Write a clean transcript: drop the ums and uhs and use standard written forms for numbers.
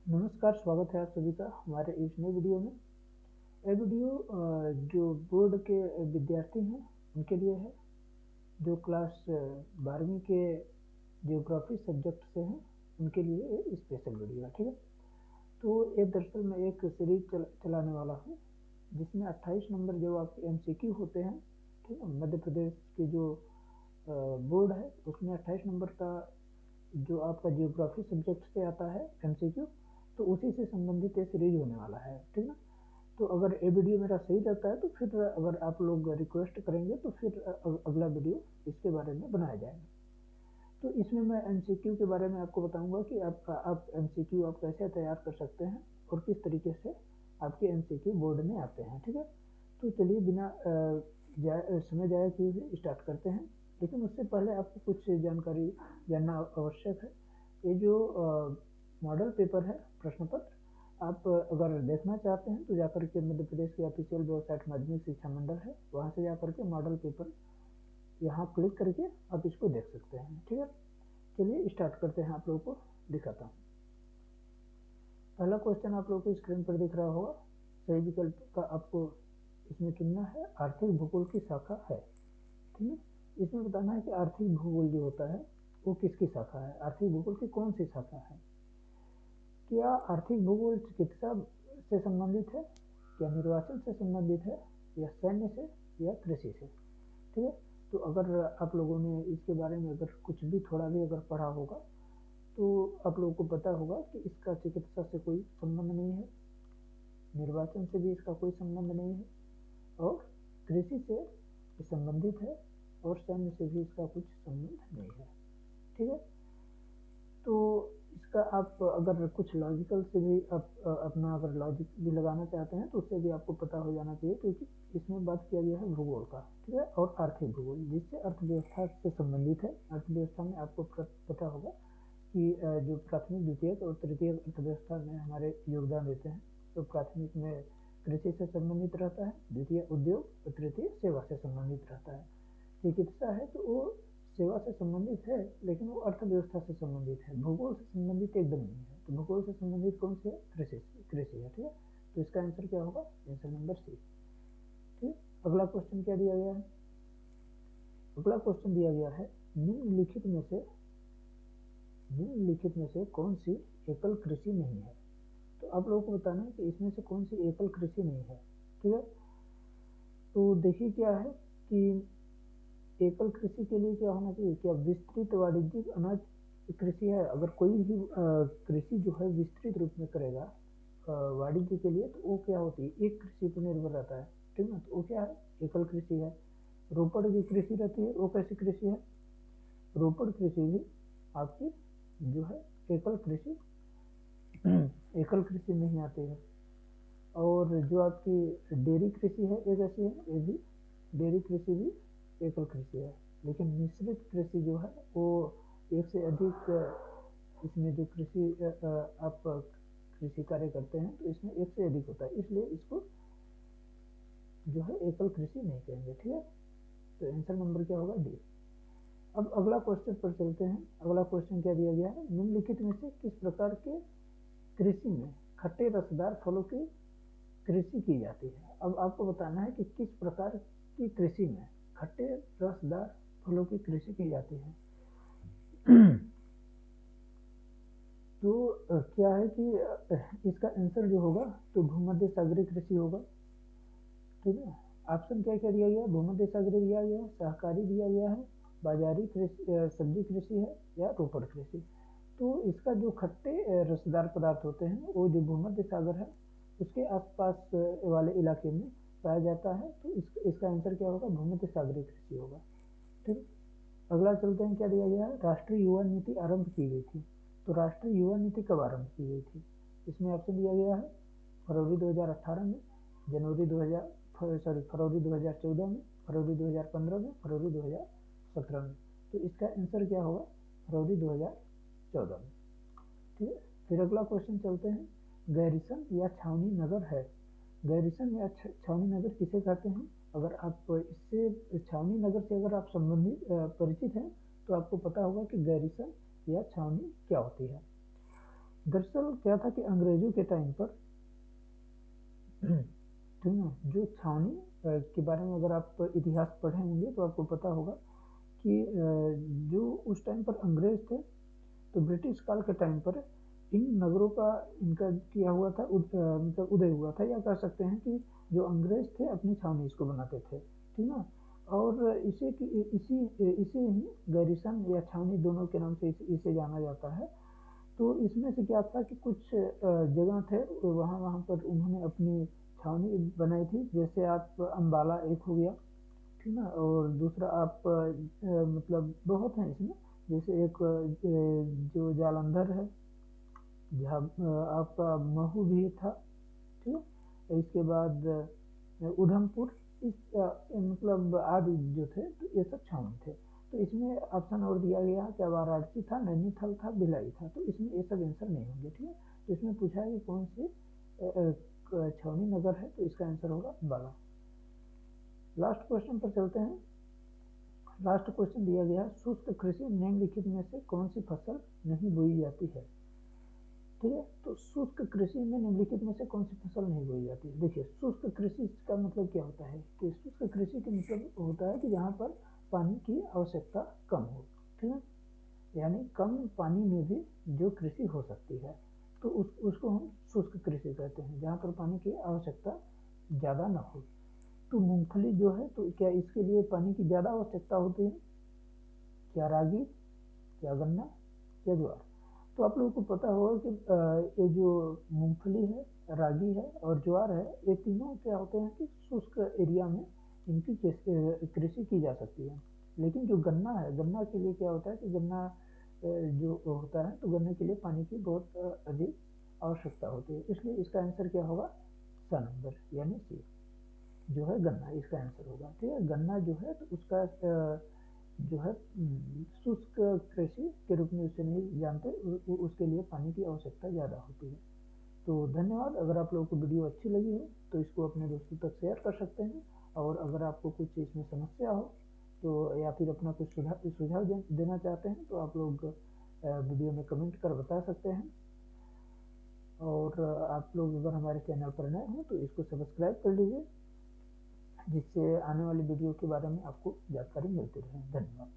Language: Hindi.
नमस्कार, स्वागत है आप सभी का हमारे इस नए वीडियो में। यह वीडियो जो बोर्ड के विद्यार्थी हैं उनके लिए है, जो क्लास 12वीं के जियोग्राफी सब्जेक्ट से हैं उनके लिए स्पेशल वीडियो है, ठीक है। तो ये दरअसल मैं एक सीरीज चलाने वाला हूँ जिसमें 28 नंबर जो आपके MCQ होते हैं, ठीक है। मध्य प्रदेश के जो बोर्ड है उसमें 28 नंबर का जो आपका जियोग्राफी सब्जेक्ट से आता है MCQ, तो उसी से संबंधित ये सीरीज होने वाला है, ठीक ना। तो अगर ये वीडियो मेरा सही रहता है तो फिर अगर आप लोग रिक्वेस्ट करेंगे तो फिर अगला वीडियो इसके बारे में बनाया जाएगा। तो इसमें मैं MCQ के बारे में आपको बताऊंगा कि आप MCQ आप कैसे तैयार कर सकते हैं और किस तरीके से आपके MCQ बोर्ड में आते हैं, ठीक है। तो चलिए बिना समय जाया किए स्टार्ट करते हैं, लेकिन उससे पहले आपको कुछ जानकारी जानना आवश्यक है। ये जो मॉडल पेपर है, प्रश्न पत्र, आप अगर देखना चाहते हैं तो जाकर के मध्य प्रदेश की ऑफिशियल वेबसाइट माध्यमिक शिक्षा मंडल है, वहाँ से जाकर के मॉडल पेपर यहाँ क्लिक करके आप इसको देख सकते हैं, ठीक है। चलिए स्टार्ट करते हैं, आप लोगों को दिखाता हूँ। पहला क्वेश्चन आप लोगों को स्क्रीन पर दिख रहा होगा। सही विकल्प का आपको इसमें चुनना है, आर्थिक भूगोल की शाखा है, ठीक है। इसमें बताना है कि आर्थिक भूगोल जो होता है वो किसकी शाखा है, आर्थिक भूगोल की कौन सी शाखा है। क्या आर्थिक भूगोल चिकित्सा से संबंधित है, क्या निर्वाचन से संबंधित है, या सैन्य से, या कृषि से, ठीक है। तो अगर आप लोगों ने इसके बारे में अगर कुछ भी थोड़ा भी अगर पढ़ा होगा तो आप लोगों को पता होगा कि इसका चिकित्सा से कोई संबंध नहीं है, निर्वाचन से भी इसका कोई संबंध नहीं है, और कृषि से संबंधित है, और सैन्य से भी इसका कुछ संबंध नहीं है, ठीक है। तो इसका आप अगर कुछ लॉजिकल से भी आप अपना अगर लॉजिक भी लगाना चाहते हैं तो उससे भी आपको पता हो जाना चाहिए, क्योंकि इसमें बात किया गया है भूगोल का, ठीक है, और आर्थिक भूगोल जिससे अर्थव्यवस्था से संबंधित है। अर्थव्यवस्था में आपको पता होगा कि जो प्राथमिक, द्वितीयक और तृतीय अर्थव्यवस्था में हमारे योगदान देते हैं। तो प्राथमिक में कृषि से संबंधित रहता है, द्वितीय उद्योग और तृतीय सेवा से संबंधित रहता है। चिकित्सा है तो वो सेवा से संबंधित है, लेकिन वो अर्थव्यवस्था से संबंधित है, भूगोल से संबंधित एकदम नहीं है। तो भूगोल से संबंधित कौन सी है, कृषि है, ठीक है। तो इसका आंसर क्या होगा, आंसर नंबर सी, ठीक। अगला क्वेश्चन क्या दिया गया है, अगला क्वेश्चन दिया गया है निम्नलिखित में से कौन सी एकल कृषि नहीं है। तो आप लोगों को बताना है कि इसमें से कौन सी एकल कृषि नहीं है, ठीक है। तो देखिए क्या है कि एकल कृषि के लिए क्या होना चाहिए, क्या विस्तृत वाणिज्यिक अनाज कृषि है। अगर कोई भी कृषि जो है विस्तृत रूप में करेगा वाणिज्य के लिए, तो वो क्या होती है, एक कृषि पर निर्भर रहता है, ठीक ना। तो वो क्या है, एकल कृषि है। रोपड़ की कृषि रहती है, वो कैसी कृषि है, रोपड़ कृषि भी आपकी जो है एकल कृषि एकल कृषि नहीं आती है। और जो आपकी डेयरी कृषि है ये कैसी है, ये भी डेयरी कृषि भी एकल कृषि है। लेकिन मिश्रित कृषि जो है वो एक से अधिक, इसमें जो कृषि आप कृषि कार्य करते हैं तो इसमें एक से अधिक होता है, इसलिए इसको जो है एकल कृषि नहीं कहेंगे, ठीक है। तो आंसर नंबर क्या होगा, डी। अब अगला क्वेश्चन पर चलते हैं। अगला क्वेश्चन क्या दिया गया है, निम्नलिखित में से किस प्रकार के कृषि में खट्टे रसदार फलों की कृषि की जाती है। अब आपको बताना है कि किस प्रकार की कृषि में खट्टे रसदार फलों की कृषि की जाती है। तो क्या है कि इसका आंसर जो होगा तो भूमध्य सागरीय कृषि होगा, ठीक है। ऑप्शन क्या क्या दिया गया, भूमध्य सागरीय दिया गया है, सहकारी दिया गया है, बाजारी कृषि, सब्जी कृषि है, या रोपड़ कृषि। तो इसका जो खट्टे रसदार पदार्थ होते हैं वो जो भूमध्य सागर है उसके आसपास वाले इलाके में पाया जाता है। तो इसका आंसर क्या होगा, भूमध्य सागरीय कृषि होगा, ठीक। अगला चलते हैं, क्या दिया गया है, राष्ट्रीय युवा नीति आरंभ की गई थी। तो राष्ट्रीय युवा नीति कब आरंभ की गई थी, इसमें ऑप्शन दिया गया है फरवरी 2018 में, जनवरी 2000 फरवरी 2014 में, फरवरी 2015 में, फरवरी 2017 में। तो इसका आंसर क्या होगा, फरवरी 2014 में, ठीक है। फिर अगला क्वेश्चन चलते हैं, गैरिसन या छावनी नगर है। गैरिसन या छावनी नगर किसे कहते हैं। अगर आप इससे छावनी नगर से अगर आप संबंधित परिचित हैं तो आपको पता होगा कि गैरिसन या छावनी क्या होती है। दरअसल क्या था कि अंग्रेजों के टाइम पर ठीक ना, जो छावनी के बारे में अगर आप इतिहास पढ़े होंगे तो आपको पता होगा कि जो उस टाइम पर अंग्रेज थे, तो ब्रिटिश काल के टाइम पर इन नगरों का इनका किया हुआ था, मतलब उदय हुआ था, या कह सकते हैं कि जो अंग्रेज थे अपनी छावनी इसको बनाते थे, ठीक ना। और इसे ही गैरिसन या छावनी दोनों के नाम से इसे जाना जाता है। तो इसमें से क्या था कि कुछ जगह थे, वहाँ वहाँ पर उन्होंने अपनी छावनी बनाई थी। जैसे आप अम्बाला एक हो गया, ठीक ना, और दूसरा आप मतलब बहुत हैं इसमें। जैसे एक जो जालंधर है, जहाँ आपका महू भी था, ठीक है। इसके बाद उधमपुर, इस मतलब आदि जो थे, तो ये सब छावनी थे। तो इसमें ऑप्शन और दिया गया कि वाराणसी था, नैनीताल था, भिलाई था, तो इसमें ये सब आंसर नहीं होंगे, ठीक है। तो इसमें पूछा है कि कौन सी छावनी नगर है, तो इसका आंसर होगा बाला। लास्ट क्वेश्चन पर चलते हैं। लास्ट क्वेश्चन दिया गया है, शुष्क कृषि निम्नलिखित में से कौन सी फसल नहीं बोई जाती है, ठीक है। तो शुष्क कृषि में निम्नलिखित में से कौन सी फसल नहीं बोई जाती है। देखिए, शुष्क कृषि का मतलब क्या होता है कि शुष्क कृषि का मतलब होता है कि जहाँ पर पानी की आवश्यकता कम हो, ठीक है, यानी कम पानी में भी जो कृषि हो सकती है, तो उसको हम शुष्क कृषि कहते हैं, जहाँ पर पानी की आवश्यकता ज़्यादा ना हो। तो मूंगफली जो है, तो क्या इसके लिए पानी की ज़्यादा आवश्यकता होती है, क्या रागी, क्या गन्ना, क्या ज्वार। तो आप लोगों को पता होगा कि ये जो मूंगफली है, रागी है और ज्वार है, ये तीनों क्या होते हैं कि शुष्क एरिया में इनकी कृषि की जा सकती है। लेकिन जो गन्ना है, गन्ना के लिए क्या होता है कि गन्ना जो होता है, तो गन्ने के लिए पानी की बहुत अधिक आवश्यकता होती है। इसलिए इसका आंसर क्या होगा, स नंबर यानी सी जो है गन्ना, इसका आंसर होगा, ठीक है। गन्ना जो है तो उसका जो है शुष्क कृषि के रूप में उसे नहीं जानते, उसके लिए पानी की आवश्यकता ज़्यादा होती है। तो धन्यवाद। अगर आप लोगों को वीडियो अच्छी लगी हो तो इसको अपने दोस्तों तक शेयर कर सकते हैं, और अगर आपको कुछ इसमें समस्या हो तो, या फिर अपना कुछ सुझाव देना चाहते हैं, तो आप लोग वीडियो में कमेंट कर बता सकते हैं। और आप लोग अगर हमारे चैनल पर नए हो तो इसको सब्सक्राइब कर लीजिए, जिससे आने वाली वीडियो के बारे में आपको जानकारी मिलती रहे। धन्यवाद।